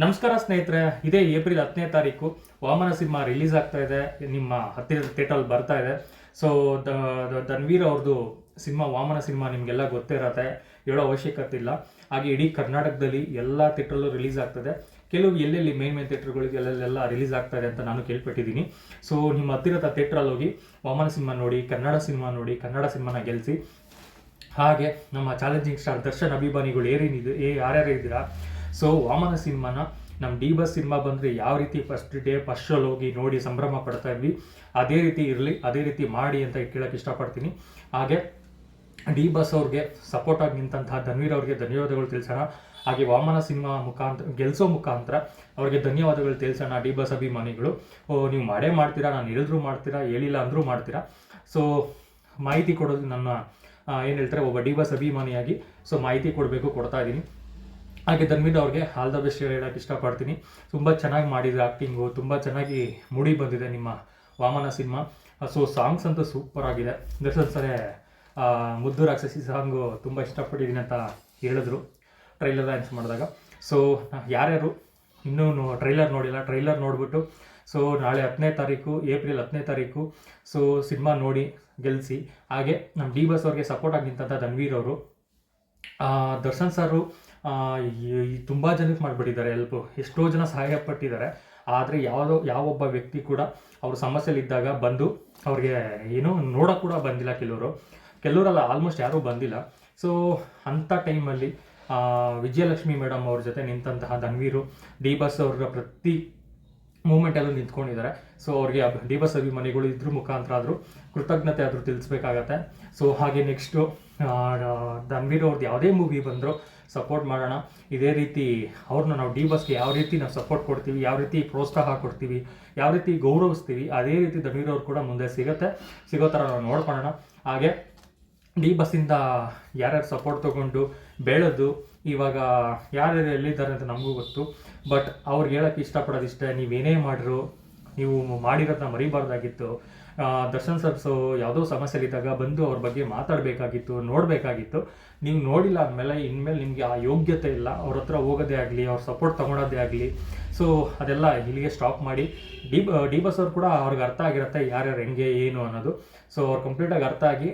ನಮಸ್ಕಾರ ಸ್ನೇಹಿತರೆ, ಇದೇ ಏಪ್ರಿಲ್ 10ನೇ ತಾರೀಕು ವಾಮನ ಸಿನಿಮಾ ರಿಲೀಸ್ ಆಗ್ತಾ ಇದೆ. ನಿಮ್ಮ ಹತ್ತಿರದ ಥಿಯೇಟರಲ್ಲಿ ಬರ್ತಾ ಇದೆ. ಸೊ ಧನ್ವೀರ್ ಅವ್ರದ್ದು ಸಿನಿಮಾ ವಾಮನ ಸಿನಿಮಾ ನಿಮಗೆಲ್ಲ ಗೊತ್ತೇ ಇರತ್ತೆ, ಹೇಳೋ ಅವಶ್ಯಕತೆ ಇಲ್ಲ. ಹಾಗೆ ಇಡೀ ಕರ್ನಾಟಕದಲ್ಲಿ ಎಲ್ಲ ಥಿಯೇಟ್ರಲ್ಲೂ ರಿಲೀಸ್ ಆಗ್ತದೆ. ಕೆಲವು ಎಲ್ಲೆಲ್ಲಿ ಮೇನ್ ಥಿಯೇಟ್ರ್ಗಳಿಗೆ ಎಲ್ಲೆಲ್ಲ ರಿಲೀಸ್ ಆಗ್ತಾ ಇದೆ ಅಂತ ನಾನು ಕೇಳ್ಪಟ್ಟಿದ್ದೀನಿ. ಸೊ ನಿಮ್ಮ ಹತ್ತಿರದ ಥಿಯೇಟ್ರಲ್ಲಿ ಹೋಗಿ ವಾಮನ ಸಿನಿಮಾ ನೋಡಿ, ಕನ್ನಡ ಸಿನಿಮಾ ನೋಡಿ, ಕನ್ನಡ ಸಿನಿಮಾನ ಗೆಲ್ಲಿಸಿ. ಹಾಗೆ ನಮ್ಮ ಚಾಲೆಂಜಿಂಗ್ ಸ್ಟಾರ್ ದರ್ಶನ್ ಅಭಿಮಾನಿಗಳು ಯಾರ್ಯಾರು ಇದ್ದೀರಾ, ಸೊ ವಾಮನ ಸಿನಿಮಾನ ನಮ್ಮ ಡಿ ಬಸ್ ಸಿನಿಮಾ ಬಂದರೆ ಯಾವ ರೀತಿ ಫಸ್ಟ್ ಶೋಲ್ಲಿ ಹೋಗಿ ನೋಡಿ ಸಂಭ್ರಮ ಪಡ್ತಾ ಇದ್ವಿ, ಅದೇ ರೀತಿ ಇರಲಿ, ಅದೇ ರೀತಿ ಮಾಡಿ ಅಂತ ಕೇಳೋಕ್ಕೆ ಇಷ್ಟಪಡ್ತೀನಿ. ಹಾಗೆ ಡಿ ಬಸ್ ಅವ್ರಿಗೆ ಸಪೋರ್ಟ್ ಆಗಿ ನಿಂತಹ ಧನ್ವೀರ್ ಅವ್ರಿಗೆ ಧನ್ಯವಾದಗಳು ತಿಳಿಸೋಣ. ಹಾಗೆ ವಾಮನ ಸಿನಿಮಾ ಗೆಲ್ಲಿಸೋ ಮುಖಾಂತರ ಅವ್ರಿಗೆ ಧನ್ಯವಾದಗಳು ತಿಳಿಸೋಣ. ಡಿ ಬಸ್ ಅಭಿಮಾನಿಗಳು ನೀವು ಮಾಡೇ ಮಾಡ್ತೀರಾ, ನಾನು ಹೇಳಿದ್ರು ಮಾಡ್ತೀರಾ, ಹೇಳಿಲ್ಲ ಅಂದರೂ ಮಾಡ್ತೀರಾ. ಸೊ ಮಾಹಿತಿ ಕೊಡೋದು ನನ್ನ ಏನು ಹೇಳ್ತಾರೆ, ಒಬ್ಬ ಡಿ ಬಸ್ ಅಭಿಮಾನಿಯಾಗಿ ಸೊ ಮಾಹಿತಿ ಕೊಡ್ತಾ ಇದ್ದೀನಿ. ಹಾಗೆ ಧನ್ವೀರ್ ಅವ್ರಿಗೆ ಆಲ್ ದ ಬೆಸ್ಟ್ ಹೇಳೋಕ್ಕೆ ಇಷ್ಟಪಡ್ತೀನಿ. ತುಂಬ ಚೆನ್ನಾಗಿ ಮಾಡಿದ್ರೆ ಆ್ಯಕ್ಟಿಂಗು, ತುಂಬ ಚೆನ್ನಾಗಿ ಮೂಡಿ ಬಂದಿದೆ ನಿಮ್ಮ ವಾಮನ ಸಿನಿಮಾ. ಸೊ ಸಾಂಗ್ಸ್ ಅಂತೂ ಸೂಪರ್ ಆಗಿದೆ. ದರ್ಶನ್ ಸರಿ ಮುದ್ದು ರಾಕ್ಷಸಿ ಸಾಂಗು ತುಂಬ ಇಷ್ಟಪಟ್ಟಿದ್ದೀನಿ ಅಂತ ಹೇಳಿದ್ರು ಟ್ರೈಲರ್ ಲಾಂಚ್ ಮಾಡಿದಾಗ. ಸೊ ಯಾರ್ಯಾರು ಇನ್ನೂ ಟ್ರೈಲರ್ ನೋಡಿಲ್ಲ, ಟ್ರೈಲರ್ ನೋಡಿಬಿಟ್ಟು ಸೊ ನಾಳೆ ಏಪ್ರಿಲ್ 10ನೇ ತಾರೀಕು ಸೊ ಸಿನಿಮಾ ನೋಡಿ ಗೆಲ್ಲಿಸಿ. ಹಾಗೆ ನಮ್ಮ ಡಿ ಬಸ್ ಅವ್ರಿಗೆ ಸಪೋರ್ಟ್ ಆಗಿ ನಿಂತಹ ಧನ್ವೀರ್ ಅವರು, ದರ್ಶನ್ ಸಾರು ತುಂಬ ಜನಕ್ಕೆ ಮಾಡಿಬಿಟ್ಟಿದ್ದಾರೆ ಹೆಲ್ಪು, ಎಷ್ಟೋ ಜನ ಸಹಾಯ ಪಟ್ಟಿದ್ದಾರೆ. ಆದರೆ ಯಾವೊಬ್ಬ ವ್ಯಕ್ತಿ ಕೂಡ ಅವ್ರ ಸಮಸ್ಯೆಲಿದ್ದಾಗ ಬಂದು ಅವ್ರಿಗೆ ಏನೋ ನೋಡೋಕೆ ಕೂಡ ಬಂದಿಲ್ಲ. ಕೆಲವರಲ್ಲ, ಆಲ್ಮೋಸ್ಟ್ ಯಾರೂ ಬಂದಿಲ್ಲ. ಸೊ ಅಂಥ ಟೈಮಲ್ಲಿ ವಿಜಯಲಕ್ಷ್ಮಿ ಮೇಡಮ್ ಅವ್ರ ಜೊತೆ ನಿಂತಹ ಧನ್ವೀರು ಡಿ ಬಸ್ ಅವ್ರ ಪ್ರತಿ ಮೂಮೆಂಟಲ್ಲೂ ನಿಂತ್ಕೊಂಡಿದ್ದಾರೆ. ಸೊ ಅವ್ರಿಗೆ ಡಿ ಬಸ್ ಅಭಿಮಾನಿಗಳು ಇದ್ರ ಮುಖಾಂತರ ಆದರೂ ಕೃತಜ್ಞತೆ ಆದರೂ ತಿಳಿಸ್ಬೇಕಾಗತ್ತೆ. ಸೊ ಹಾಗೆ ನೆಕ್ಸ್ಟು ಧನ್ವೀರ್ ಅವ್ರದ್ದು ಯಾವುದೇ ಮೂವಿ ಬಂದರೂ ಸಪೋರ್ಟ್ ಮಾಡೋಣ. ಇದೇ ರೀತಿ ಅವ್ರನ್ನ ನಾವು ಡಿ ಬಸ್ಗೆ ಯಾವ ರೀತಿ ನಾವು ಸಪೋರ್ಟ್ ಕೊಡ್ತೀವಿ, ಯಾವ ರೀತಿ ಪ್ರೋತ್ಸಾಹ ಕೊಡ್ತೀವಿ, ಯಾವ ರೀತಿ ಗೌರವಿಸ್ತೀವಿ, ಅದೇ ರೀತಿ ಧನ್ವೀರ್ ಅವ್ರು ಕೂಡ ಮುಂದೆ ಸಿಗೋ ಥರ ನಾವು ನೋಡ್ಕೊಳ್ಳೋಣ. ಹಾಗೆ ಡಿ ಬಸ್ಸಿಂದ ಯಾರ್ಯಾರು ಸಪೋರ್ಟ್ ತೊಗೊಂಡು ಬೆಳೆದು ಇವಾಗ ಯಾರ್ಯಾರು ಎಲ್ಲಿದ್ದಾರೆ ಅಂತ ನಮಗೂ ಗೊತ್ತು. ಬಟ್ ಅವ್ರಿಗೆ ಹೇಳೋಕ್ಕೆ ಇಷ್ಟಪಡೋದಿಷ್ಟೇ, ನೀವೇನೇ ಮಾಡಿದ್ರು ನೀವು ಮಾಡಿರೋದನ್ನ ಮರಿಬಾರ್ದಾಗಿತ್ತು. ದರ್ಶನ್ ಸರ್ ಯಾವುದೋ ಸಮಸ್ಯೆಲಿದ್ದಾಗ ಬಂದು ಅವ್ರ ಬಗ್ಗೆ ಮಾತಾಡಬೇಕಾಗಿತ್ತು, ನೋಡಬೇಕಾಗಿತ್ತು. ನೀವು ನೋಡಿಲ್ಲ ಅಂದಮೇಲೆ ಇನ್ಮೇಲೆ ನಿಮಗೆ ಆ ಯೋಗ್ಯತೆ ಇಲ್ಲ ಅವ್ರ ಹತ್ರ ಹೋಗೋದೇ ಆಗಲಿ, ಅವ್ರ ಸಪೋರ್ಟ್ ತೊಗೊಳೋದೇ ಆಗಲಿ. ಸೊ ಅದೆಲ್ಲ ಇಲ್ಲಿಗೆ ಸ್ಟಾಪ್ ಮಾಡಿ. ಡಿ ಬಸ್ ಅವ್ರು ಕೂಡ ಅವ್ರಿಗೆ ಅರ್ಥ ಆಗಿರುತ್ತೆ ಯಾರ್ಯಾರು ಹೆಂಗೆ ಏನು ಅನ್ನೋದು. ಸೊ ಅವ್ರು ಕಂಪ್ಲೀಟಾಗಿ ಅರ್ಥ ಆಗಿ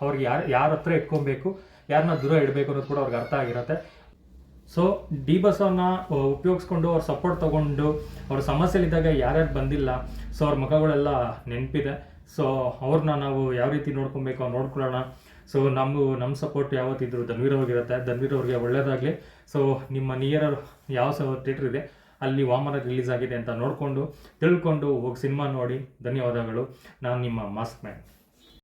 ಅವ್ರಿಗೆ ಯಾರ ಹತ್ರ ಇಟ್ಕೊಬೇಕು, ಯಾರನ್ನ ದೂರ ಇಡಬೇಕು ಅನ್ನೋದು ಕೂಡ ಅವ್ರಿಗೆ ಅರ್ಥ ಆಗಿರುತ್ತೆ. ಸೊ ಡಿ ಬಸ್ಸನ್ನು ಉಪಯೋಗಿಸ್ಕೊಂಡು ಅವ್ರ ಸಪೋರ್ಟ್ ತೊಗೊಂಡು ಅವ್ರ ಸಮಸ್ಯೆಲಿದ್ದಾಗ ಯಾರ್ಯಾರು ಬಂದಿಲ್ಲ, ಸೊ ಅವ್ರ ಮುಖಗಳೆಲ್ಲ ನೆನಪಿದೆ. ಸೊ ಅವ್ರನ್ನ ನಾವು ಯಾವ ರೀತಿ ನೋಡ್ಕೊಬೇಕು ಅವ್ರು ನೋಡ್ಕೊಳ್ಳೋಣ. ಸೊ ನಮ್ಮ ಸಪೋರ್ಟ್ ಯಾವತ್ತಿದ್ರು ಧನ್ವೀರ್ ಅವ್ರಿಗಿರುತ್ತೆ. ಧನ್ವೀರ್ ಅವ್ರಿಗೆ ಒಳ್ಳೆಯದಾಗಲಿ. ಸೊ ನಿಮ್ಮ ನಿಯರ್ ಯಾವ ಥಿಯೇಟ್ರ್ ಇದೆ ಅಲ್ಲಿ ವಾಮನ ರಿಲೀಸ್ ಆಗಿದೆ ಅಂತ ನೋಡಿಕೊಂಡು ತಿಳ್ಕೊಂಡು ಹೋಗಿ ಸಿನಿಮಾ ನೋಡಿ. ಧನ್ಯವಾದಗಳು. ನಾನು ನಿಮ್ಮ ಮಾಸ್ಕ್ ಮ್ಯಾನ್.